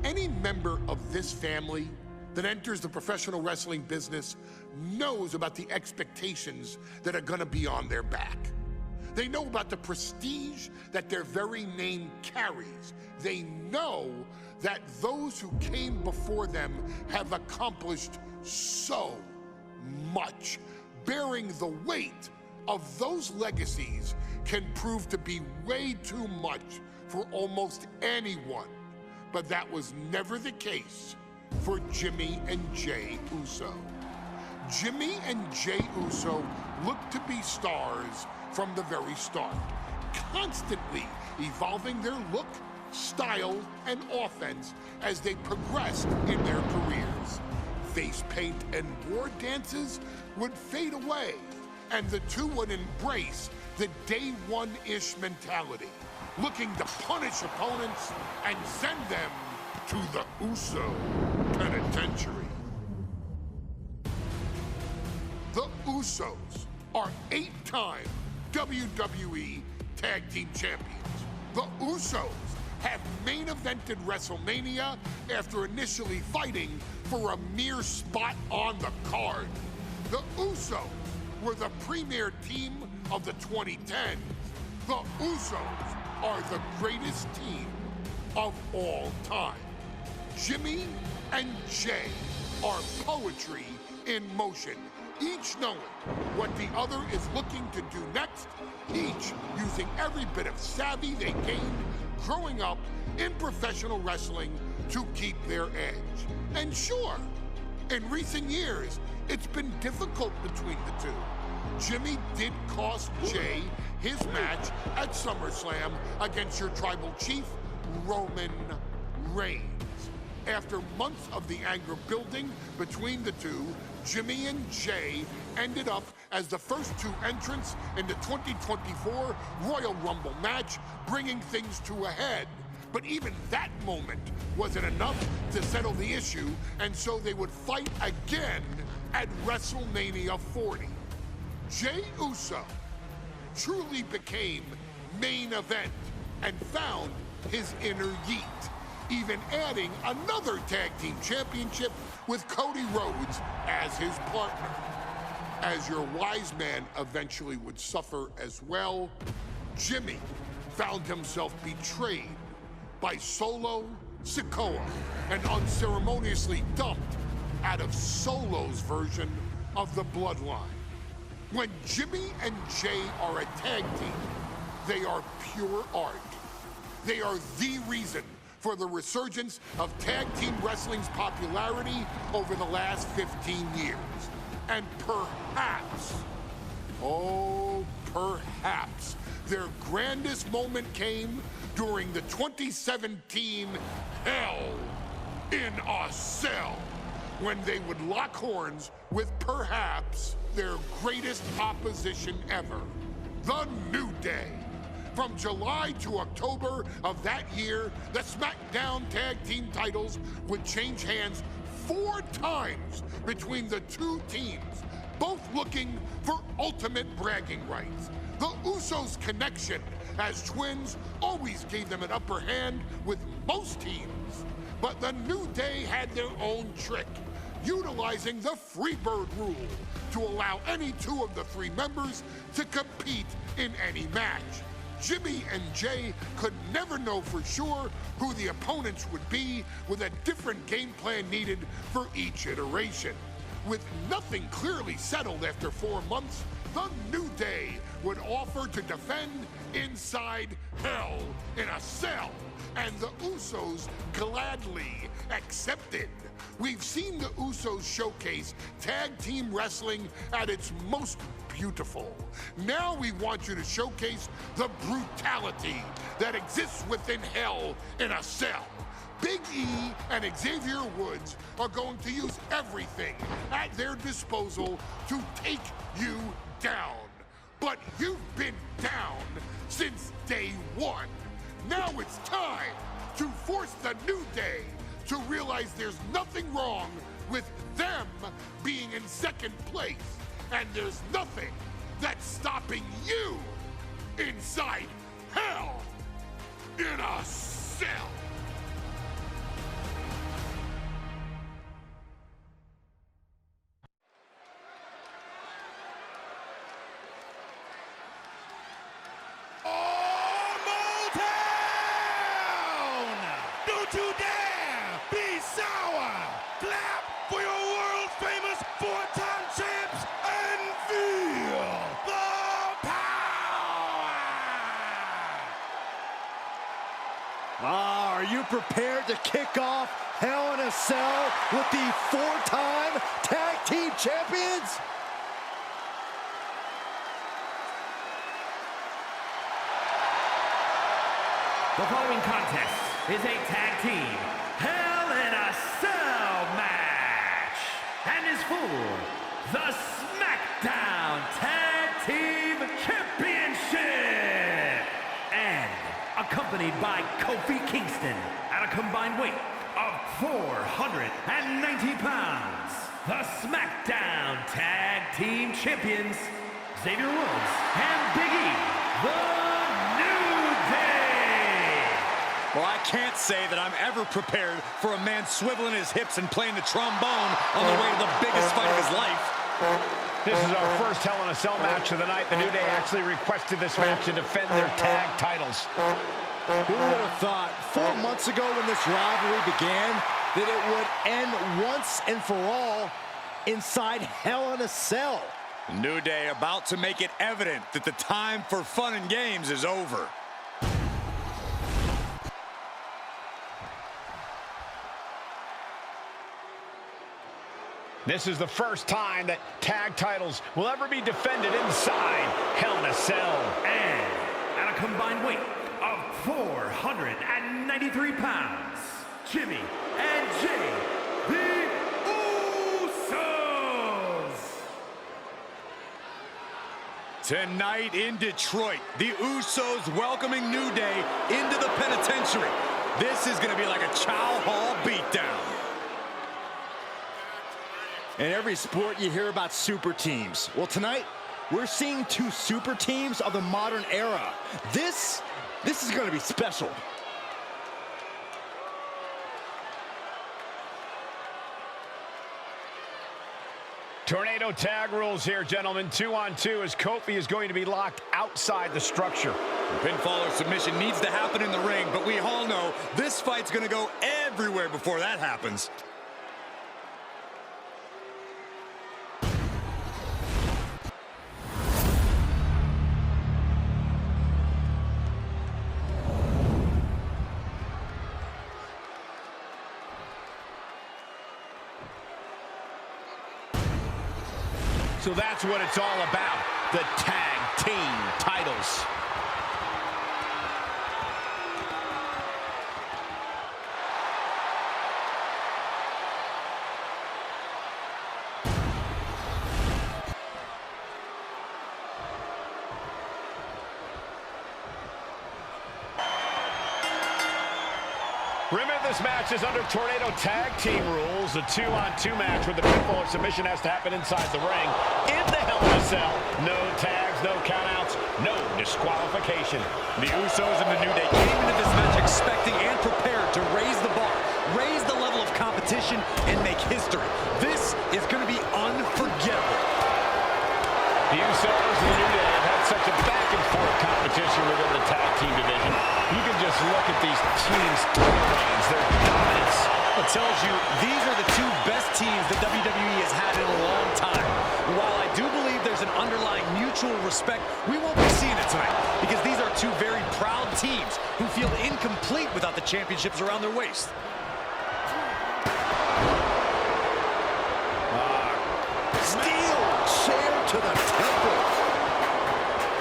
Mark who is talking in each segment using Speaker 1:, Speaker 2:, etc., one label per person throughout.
Speaker 1: Any member of this family that enters the professional wrestling business knows about the expectations that are gonna be on their back. They know about the prestige that their very name carries. They know that those who came before them have accomplished so much. Bearing the weight of those legacies can prove to be way too much for almost anyone. But that was never the case for Jimmy and Jey Uso. Jimmy and Jey Uso looked to be stars from the very start, constantly evolving their look, style, and offense as they progressed in their careers. Face paint and war dances would fade away, and the two would embrace the day one-ish mentality, looking to punish opponents and send them to the Uso penitentiary. The Usos are 8-time WWE Tag Team Champions. The Usos have main evented WrestleMania after initially fighting for a mere spot on the card. The Usos were the premier team of the 2010s. The Usos are the greatest team of all time. Jimmy and Jey are poetry in motion, each knowing what the other is looking to do next, each using every bit of savvy they gained growing up in professional wrestling to keep their edge. And sure, in recent years, it's been difficult between the two. Jimmy did cost Jey his match at SummerSlam against your tribal chief, Roman Reigns. After months of the anger building between the two, Jimmy and Jey ended up as the first two entrants in the 2024 Royal Rumble match, bringing things to a head. But even that moment wasn't enough to settle the issue, and so they would fight again at WrestleMania 40. Jey Uso truly became main event and found his inner yeet, even adding another tag team championship with Cody Rhodes as his partner. As your wise man eventually would suffer as well, Jimmy found himself betrayed by Solo Sikoa and unceremoniously dumped out of Solo's version of the Bloodline. When Jimmy and Jey are a tag team, they are pure art. They are the reason for the resurgence of tag team wrestling's popularity over the last 15 years. And perhaps, oh, perhaps, their grandest moment came during the 2017 Hell in a Cell, when they would lock horns with perhaps their greatest opposition ever, The New Day. From July to October of that year, the SmackDown Tag Team titles would change hands 4 times between the two teams, both looking for ultimate bragging rights. The Usos' connection as twins always gave them an upper hand with most teams. But the New Day had their own trick, utilizing the Freebird rule to allow any 2 of the 3 members to compete in any match. Jimmy and Jey could never know for sure who the opponents would be, with a different game plan needed for each iteration. With nothing clearly settled after 4 months, the New Day would offer to defend inside Hell in a Cell, and the Usos gladly accepted. We've seen the Usos showcase tag team wrestling at its most beautiful. Now we want you to showcase the brutality that exists within Hell in a Cell. Big E and Xavier Woods are going to use everything at their disposal to take you down. But you've been down since day one. Now it's time to force the New Day to realize there's nothing wrong with them being in second place, and there's nothing that's stopping you inside Hell in a Cell.
Speaker 2: Are you prepared to kick off Hell in a Cell with the 4-time Tag Team Champions?
Speaker 3: The following contest is a tag team Hell in a Cell match and is for the SmackDown Tag Team Championship and accompanied by Kofi Kingston at a combined weight of 490 pounds. The SmackDown Tag Team Champions, Xavier Woods and Big E, the New Day.
Speaker 4: Well, I can't say that I'm ever prepared for a man swiveling his hips and playing the trombone on the way to the biggest fight of his life.
Speaker 5: This is our first Hell in a Cell match of the night. The New Day actually requested this match to defend their tag titles.
Speaker 2: Who would have thought 4 months ago when this rivalry began that it would end once and for all inside Hell in a Cell?
Speaker 4: The New Day about to make it evident that the time for fun and games is over.
Speaker 5: This is the first time that tag titles will ever be defended inside Hell in a Cell.
Speaker 3: And at a combined weight of 493 pounds, Jimmy and Jey, the Usos.
Speaker 4: Tonight in Detroit, the Usos welcoming New Day into the penitentiary. This is going to be like a Chow Hall beatdown.
Speaker 2: In every sport, you hear about super teams. Well, tonight, we're seeing 2 super teams of the modern era. This is going to be special.
Speaker 5: Tornado tag rules here, gentlemen. 2-on-2 as Kofi is going to be locked outside the structure.
Speaker 4: The pinfall or submission needs to happen in the ring, but we all know this fight's going to go everywhere before that happens.
Speaker 5: So that's what it's all about, the tag team titles. Remember, this match is under Tornado Tag Team rules. A 2-on-2 match where the pinfall or submission has to happen inside the ring. In the Hell in a Cell. No tags, no countouts, no disqualification.
Speaker 4: The Usos and the New Day came into this match expecting and prepared to raise the bar, raise the level of competition, and make history. This is going to be unforgettable.
Speaker 5: The Usos and the New Day have had such a back-and-forth competition within the tag team division. You can just look at these teams' storylines, their dominance.
Speaker 4: It tells you these are the 2 best teams that WWE has had in a long time. While I do believe there's an underlying mutual respect, we won't be seeing it tonight because these are 2 very proud teams who feel incomplete without the championships around their waist.
Speaker 2: Steel chair to the temple.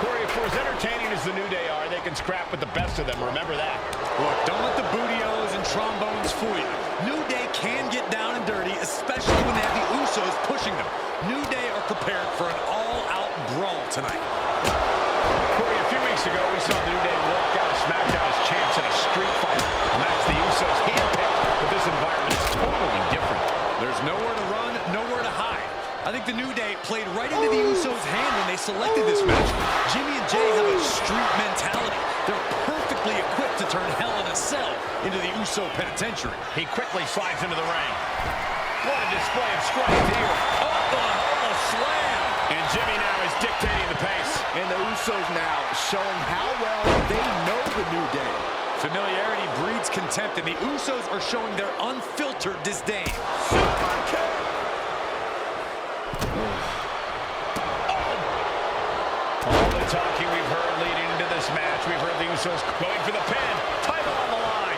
Speaker 5: Corey, for as entertaining as the New Day are, they can scrap with the best of them. Remember that.
Speaker 4: Look, don't let the booty-os and trombones fool you. New Day can get down and dirty, especially when they have the Usos pushing them. New Day are prepared for an all-out brawl tonight.
Speaker 5: Corey, a few weeks ago, we saw the New Day walk out of SmackDown as champs in a street fight. A match the Usos handpicked, but this environment is totally different.
Speaker 4: There's nowhere to run, nowhere to hide. I think the New Day played right into the Usos' hand when they selected this match. Jimmy and Jey have a street mentality. They're perfectly equipped to turn Hell in a Cell into the Uso penitentiary.
Speaker 5: He quickly slides into the ring. What a display of strength here.
Speaker 4: Oh, a slam!
Speaker 5: And Jimmy now is dictating the pace.
Speaker 2: And the Usos now showing how well they know the New Day.
Speaker 4: Familiarity breeds contempt, and the Usos are showing their unfiltered disdain.
Speaker 5: All the talking we've heard leading into this match, we've heard the Usos going for the pin. Title on the line.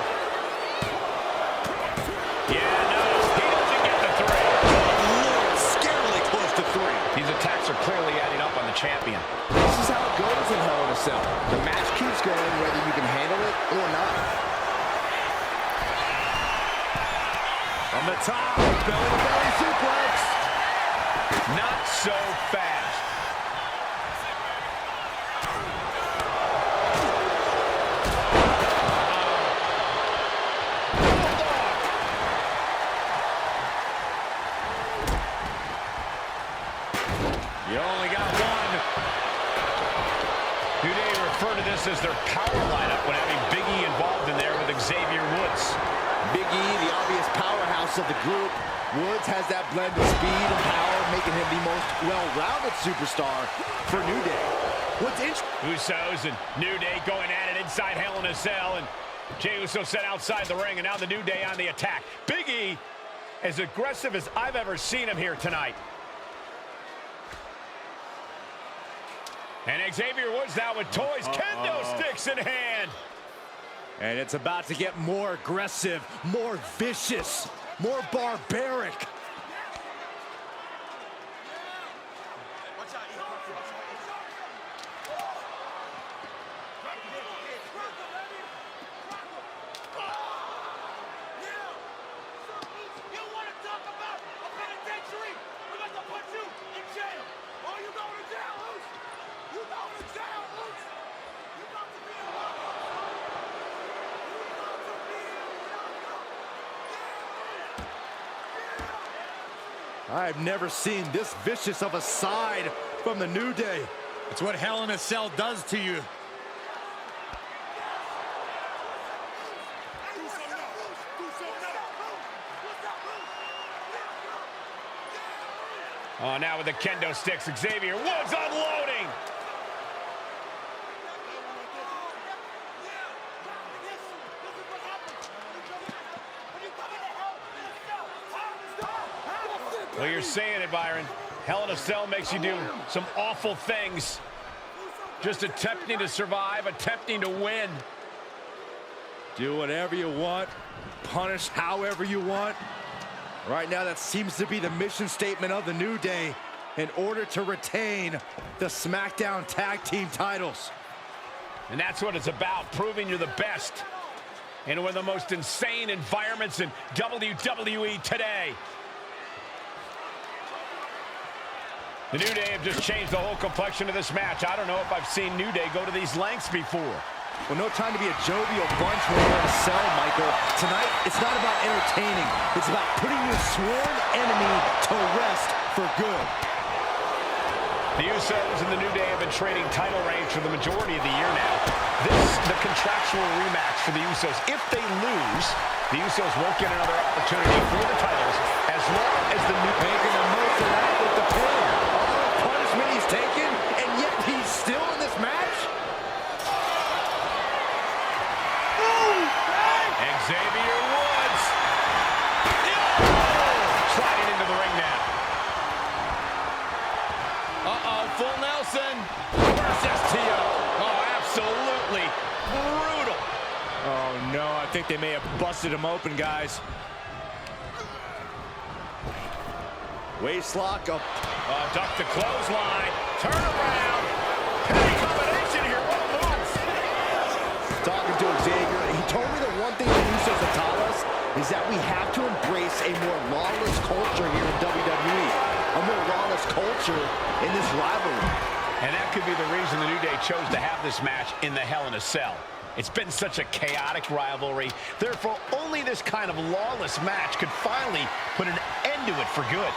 Speaker 5: champion.
Speaker 2: This is how it goes in Hell in a Cell. The match keeps going whether you can handle it or not.
Speaker 4: On the top, belly-to-belly suplex.
Speaker 5: Not so fast.
Speaker 4: You only got one.
Speaker 5: New Day refer to this as their power lineup when having Big E involved in there with Xavier Woods.
Speaker 2: Big E, the obvious powerhouse of the group. Woods has that blend of speed and power, making him the most well-rounded superstar for New Day. What's interesting?
Speaker 5: Usos and New Day going at it inside Hell in a Cell, and Jey Uso set outside the ring, and now the New Day on the attack. Big E, as aggressive as I've ever seen him here tonight. And Xavier Woods now with toys, kendo sticks in hand.
Speaker 2: And it's about to get more aggressive, more vicious, more barbaric. I've never seen this vicious of a side from the New Day.
Speaker 4: It's what Hell in a Cell does to you.
Speaker 5: Oh, now with the kendo sticks, Xavier Woods unloading. Well, you're saying it, Byron. Hell in a Cell makes you do some awful things. Just attempting to survive, attempting to win.
Speaker 2: Do whatever you want, punish however you want. Right now, that seems to be the mission statement of the New Day in order to retain the SmackDown Tag Team titles.
Speaker 5: And that's what it's about, proving you're the best in one of the most insane environments in WWE today. The New Day have just changed the whole complexion of this match. I don't know if I've seen New Day go to these lengths before.
Speaker 2: Well, no time to be a jovial bunch when you're in a cell, Michael. Tonight, it's not about entertaining. It's about putting your sworn enemy to rest for good.
Speaker 5: The Usos and the New Day have been trading title reigns for the majority of the year now. This is the contractual rematch for the Usos. If they lose, the Usos won't get another opportunity for the titles as long as the New Day
Speaker 2: Making the most of that with the pin. All the punishment he's taken, and yet he's still in this match?
Speaker 5: Xavier Woods. Sliding into the ring now.
Speaker 4: Full Nelson.
Speaker 5: Versus Tio. Oh, absolutely brutal.
Speaker 2: Oh, no, I think they may have busted him open, guys. Waistlock up.
Speaker 5: Duck the clothesline. Turn around. Penny combination here. What a move.
Speaker 2: Talking to Xavier, he told me the one thing the Usos have taught us is that we have to embrace a more lawless culture here in WWE. A more lawless culture in this rivalry.
Speaker 5: And that could be the reason the New Day chose to have this match in the Hell in a Cell. It's been such a chaotic rivalry. Therefore, only this kind of lawless match could finally put an end to it for good.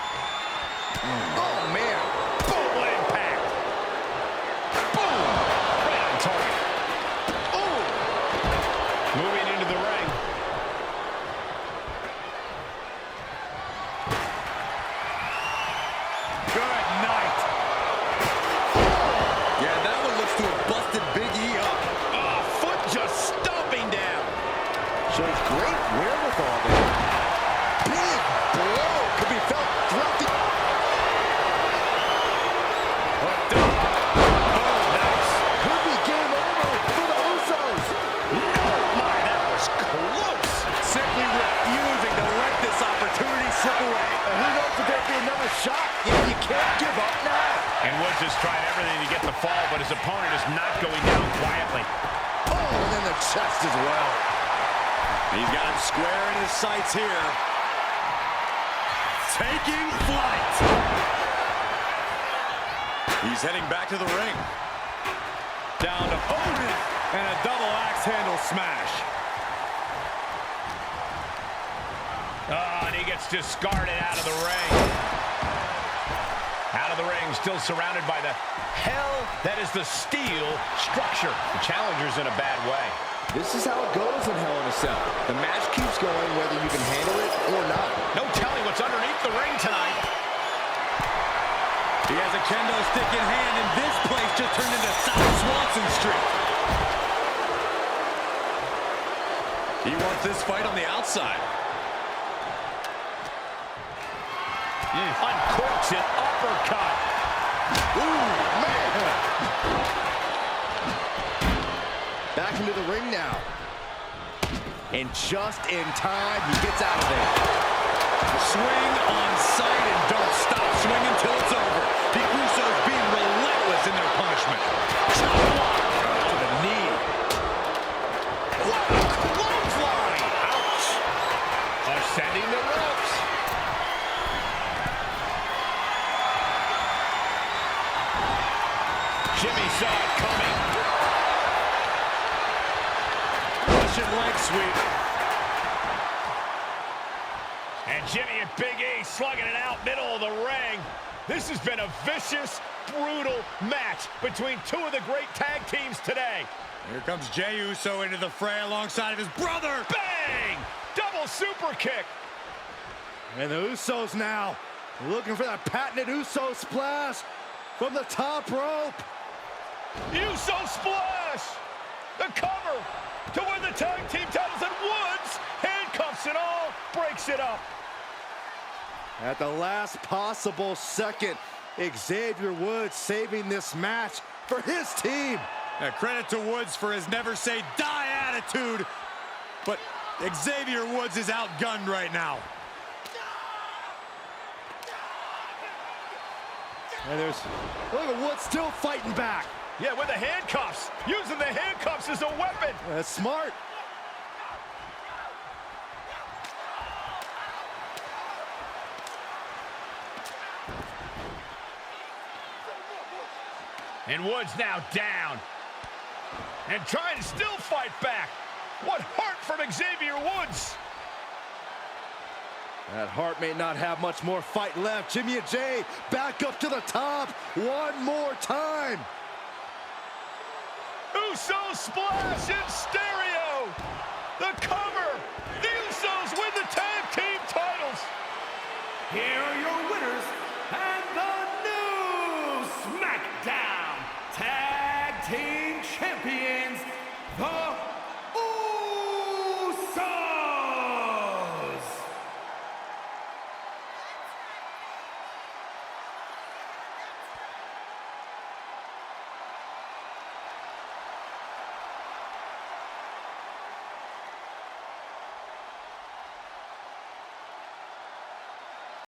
Speaker 2: Oh, man.
Speaker 5: Boom, what impact. Boom. Right on target. Ooh. Moving into the ring.
Speaker 2: Good night.
Speaker 4: Yeah, that one looks to have busted Big E up.
Speaker 5: Foot just stomping down.
Speaker 2: Shows great wherewithal there. Big blow could be felt throughout the...
Speaker 5: Hooked up. Oh, nice.
Speaker 2: Could be game over for the Usos.
Speaker 5: Oh, my, that was close.
Speaker 4: Simply refusing to let this opportunity slip away.
Speaker 2: And who knows if there'll be another shot. You can't give up now.
Speaker 5: And Woods has tried everything to get the fall, but his opponent is not going down quietly.
Speaker 2: Oh, and then the chest as well.
Speaker 4: He's got him square in his sights here. Taking flight. He's heading back to the ring. Down to Odin. And a double axe handle smash.
Speaker 5: Oh, and he gets discarded out of the ring. Out of the ring, still surrounded by the hell that is the steel structure. The challenger's in a bad way.
Speaker 2: This is how it goes in Hell in a Cell. The match keeps going whether you can handle it or not.
Speaker 5: No telling what's underneath the ring tonight.
Speaker 4: He has a kendo stick in hand, and this place just turned into South Swanson Street. He wants this fight on the outside.
Speaker 5: Uncorks an uppercut.
Speaker 2: Ooh, man. Back into the ring now. And just in time, he gets out of there.
Speaker 4: Swing on sight, and don't stop swinging till it's over. The Usos being relentless in their punishment. To the knee. What a clothesline! Ouch!
Speaker 5: Ascending the ropes. Jimmy saw it coming.
Speaker 4: Russian leg sweep.
Speaker 5: And Jimmy and Big E slugging it out middle of the ring. This has been a vicious, brutal match between two of the great tag teams today.
Speaker 4: Here comes Jey Uso into the fray alongside of his brother.
Speaker 5: Bang! Double super kick.
Speaker 2: And the Usos now looking for that patented Uso splash from the top rope.
Speaker 5: Uso splash! The cover to win the tag team titles, and Woods, handcuffs and all, breaks it up.
Speaker 2: At the last possible second, Xavier Woods saving this match for his team.
Speaker 4: Credit to Woods for his never say die attitude, but Xavier Woods is outgunned right now.
Speaker 2: And look at Woods still fighting back.
Speaker 5: Yeah, with the handcuffs. Using the handcuffs as a weapon.
Speaker 2: That's smart.
Speaker 5: And Woods now down. And trying to still fight back. What heart from Xavier Woods.
Speaker 2: That Hart may not have much more fight left. Jimmy and Jey back up to the top one more time.
Speaker 5: Uso splash in stereo.